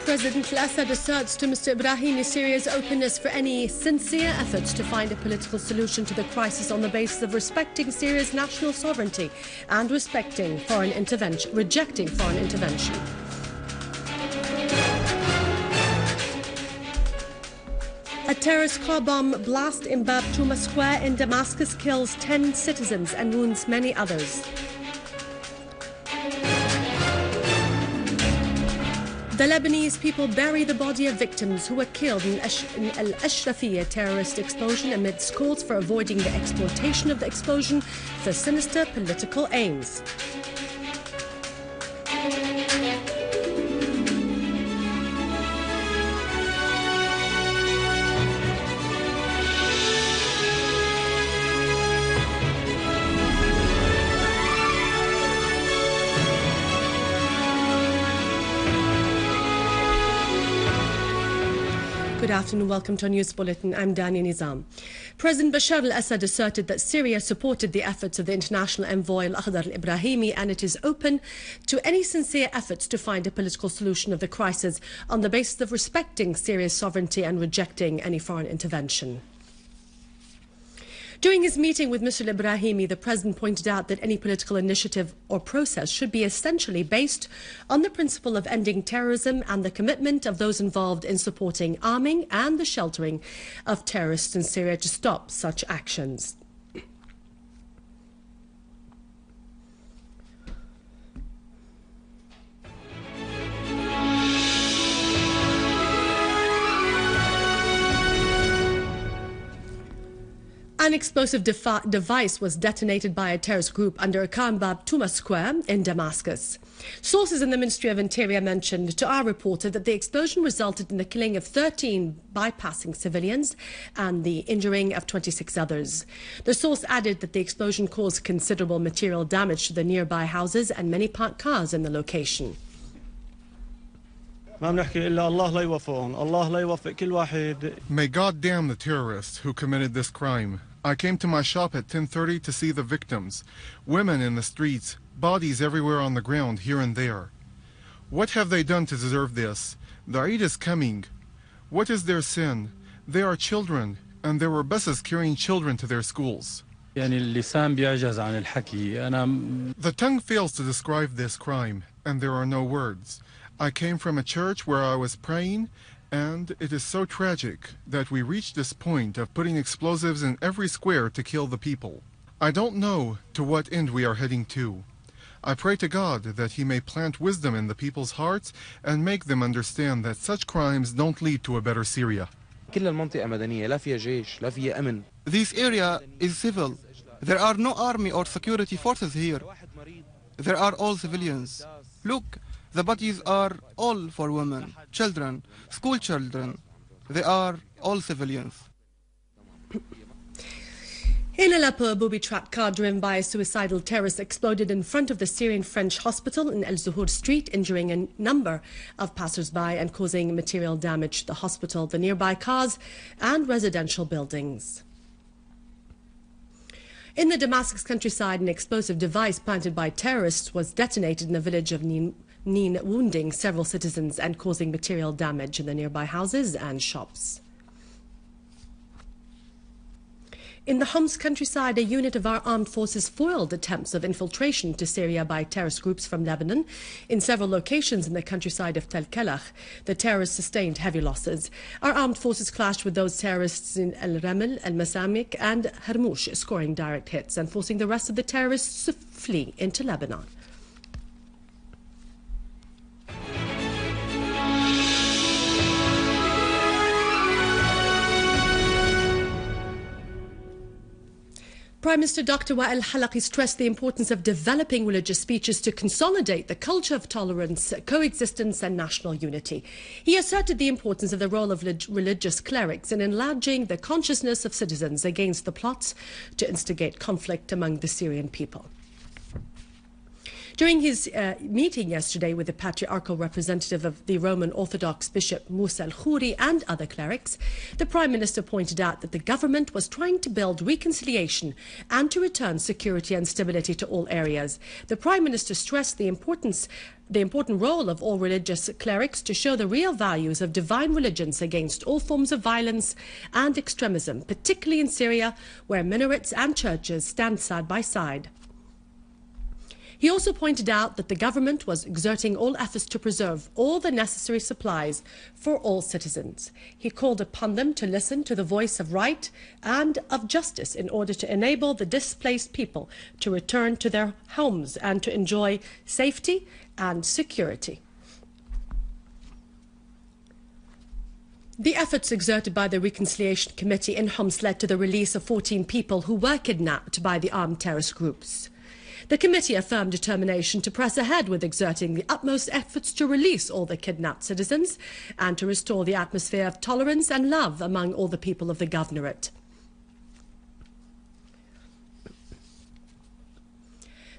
President al-Assad asserts to Mr. Ibrahimi Syria's openness for any sincere efforts to find a political solution to the crisis on the basis of respecting Syria's national sovereignty and rejecting foreign intervention. A terrorist car bomb blast in Bab Touma Square in Damascus kills 10 citizens and wounds many others. The Lebanese people bury the body of victims who were killed in al-Ashrafiyya terrorist explosion amidst calls for avoiding the exploitation of the explosion for sinister political aims. Good afternoon, welcome to our news bulletin. I'm Dania Nizam. President Bashar al-Assad asserted that Syria supported the efforts of the international envoy al-Akhdar al-Ibrahimi and it is open to any sincere efforts to find a political solution of the crisis on the basis of respecting Syria's sovereignty and rejecting any foreign intervention. During his meeting with Mr. Ibrahimi, the President pointed out that any political initiative or process should be essentially based on the principle of ending terrorism and the commitment of those involved in supporting arming and the sheltering of terrorists in Syria to stop such actions. An explosive device was detonated by a terrorist group under a car in Bab Touma Square in Damascus. Sources in the Ministry of Interior mentioned to our reporter that the explosion resulted in the killing of 13 bypassing civilians and the injuring of 26 others. The source added that the explosion caused considerable material damage to the nearby houses and many parked cars in the location. May God damn the terrorists who committed this crime. I came to my shop at 10:30 to see the victims. Women in the streets, bodies everywhere on the ground here and there. What have they done to deserve this? The Eid is coming. What is their sin? They are children, and there were buses carrying children to their schools. The tongue fails to describe this crime, and there are no words. I came from a church where I was praying, and it is so tragic that we reached this point of putting explosives in every square to kill the people. I don't know to what end we are heading to. I pray to God that He may plant wisdom in the people's hearts and make them understand that such crimes don't lead to a better Syria. This area is civil. There are no army or security forces here. There are all civilians. Look. The bodies are all for women, children, school children. They are all civilians. In Aleppo, a booby-trapped car driven by a suicidal terrorist exploded in front of the Syrian-French Hospital in al-Zohour street, injuring a number of passers-by and causing material damage to the hospital, the nearby cars and residential buildings. In the Damascus countryside, an explosive device planted by terrorists was detonated in the village of Neen, wounding several citizens and causing material damage in the nearby houses and shops. In the Homs countryside, a unit of our armed forces foiled attempts of infiltration to Syria by terrorist groups from Lebanon. In several locations in the countryside of Tel Kelach, the terrorists sustained heavy losses. Our armed forces clashed with those terrorists in Al-Ramel, Al-Masamik and Harmoush, scoring direct hits and forcing the rest of the terrorists to flee into Lebanon. Prime Minister Dr. Wael Halaqi stressed the importance of developing religious speeches to consolidate the culture of tolerance, coexistence and national unity. He asserted the importance of the role of religious clerics in enlarging the consciousness of citizens against the plots to instigate conflict among the Syrian people. During his meeting yesterday with the patriarchal representative of the Roman Orthodox Bishop Musa al-Khouri and other clerics, the Prime Minister pointed out that the government was trying to build reconciliation and to return security and stability to all areas. The Prime Minister stressed the important role of all religious clerics to show the real values of divine religions against all forms of violence and extremism, particularly in Syria, where minarets and churches stand side by side. He also pointed out that the government was exerting all efforts to preserve all the necessary supplies for all citizens. He called upon them to listen to the voice of right and of justice in order to enable the displaced people to return to their homes and to enjoy safety and security. The efforts exerted by the Reconciliation Committee in Homs led to the release of 14 people who were kidnapped by the armed terrorist groups. The committee affirmed determination to press ahead with exerting the utmost efforts to release all the kidnapped citizens and to restore the atmosphere of tolerance and love among all the people of the governorate.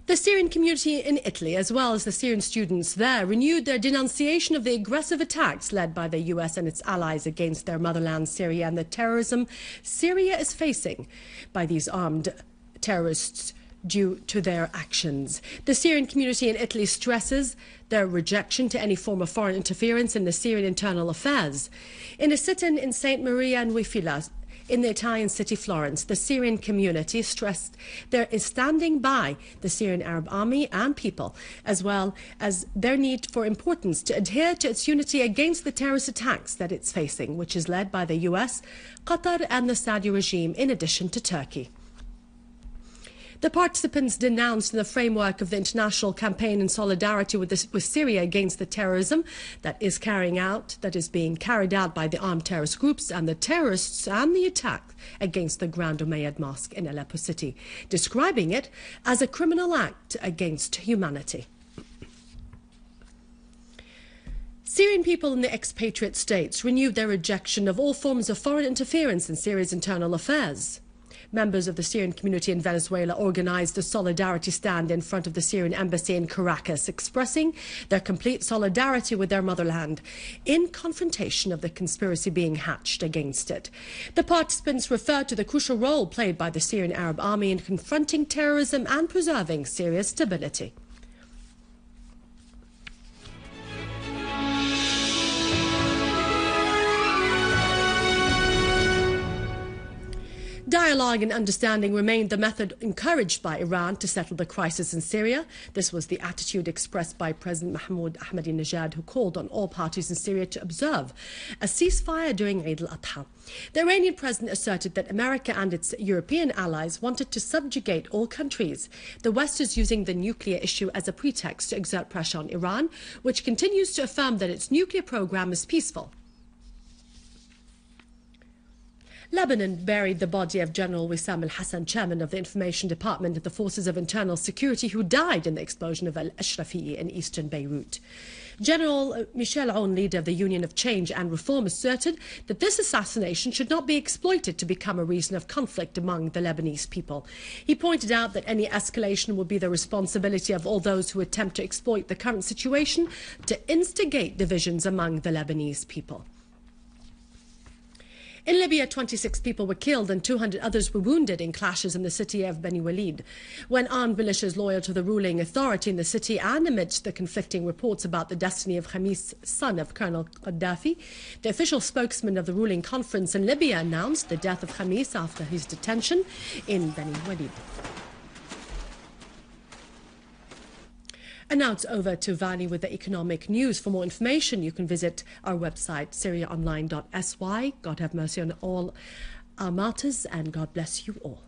The Syrian community in Italy, as well as the Syrian students there, renewed their denunciation of the aggressive attacks led by the US and its allies against their motherland Syria and the terrorism Syria is facing by these armed terrorists due to their actions. The Syrian community in Italy stresses their rejection to any form of foreign interference in the Syrian internal affairs. In a sit-in in St. Maria Nuifila, in the Italian city Florence, the Syrian community stressed there is standing by the Syrian Arab army and people, as well as their need for importance to adhere to its unity against the terrorist attacks that it's facing, which is led by the US, Qatar and the Saudi regime, in addition to Turkey. The participants denounced in the framework of the international campaign in solidarity with Syria against the terrorism that is being carried out by the armed terrorist groups and the terrorists and the attack against the Grand Umayyad Mosque in Aleppo city, describing it as a criminal act against humanity. Syrian people in the expatriate states renewed their rejection of all forms of foreign interference in Syria's internal affairs. Members of the Syrian community in Venezuela organized a solidarity stand in front of the Syrian embassy in Caracas, expressing their complete solidarity with their motherland in confrontation of the conspiracy being hatched against it. The participants referred to the crucial role played by the Syrian Arab army in confronting terrorism and preserving Syria's stability. Dialogue and understanding remained the method encouraged by Iran to settle the crisis in Syria. This was the attitude expressed by President Mahmoud Ahmadinejad, who called on all parties in Syria to observe a ceasefire during Eid al-Adha. The Iranian president asserted that America and its European allies wanted to subjugate all countries. The West is using the nuclear issue as a pretext to exert pressure on Iran, which continues to affirm that its nuclear program is peaceful. Lebanon buried the body of General Wissam al-Hassan, chairman of the Information Department of the Forces of Internal Security, who died in the explosion of al-Ashrafiyeh in eastern Beirut. General Michel Aoun, leader of the Union of Change and Reform, asserted that this assassination should not be exploited to become a reason of conflict among the Lebanese people. He pointed out that any escalation would be the responsibility of all those who attempt to exploit the current situation to instigate divisions among the Lebanese people. In Libya, 26 people were killed and 200 others were wounded in clashes in the city of Beni Walid, when armed militias loyal to the ruling authority in the city, and amidst the conflicting reports about the destiny of Khamis, son of Colonel Gaddafi. The official spokesman of the ruling conference in Libya announced the death of Khamis after his detention in Beni Walid. And now it's over to Vani with the economic news. For more information, you can visit our website, syriaonline.sy. God have mercy on all our martyrs, and God bless you all.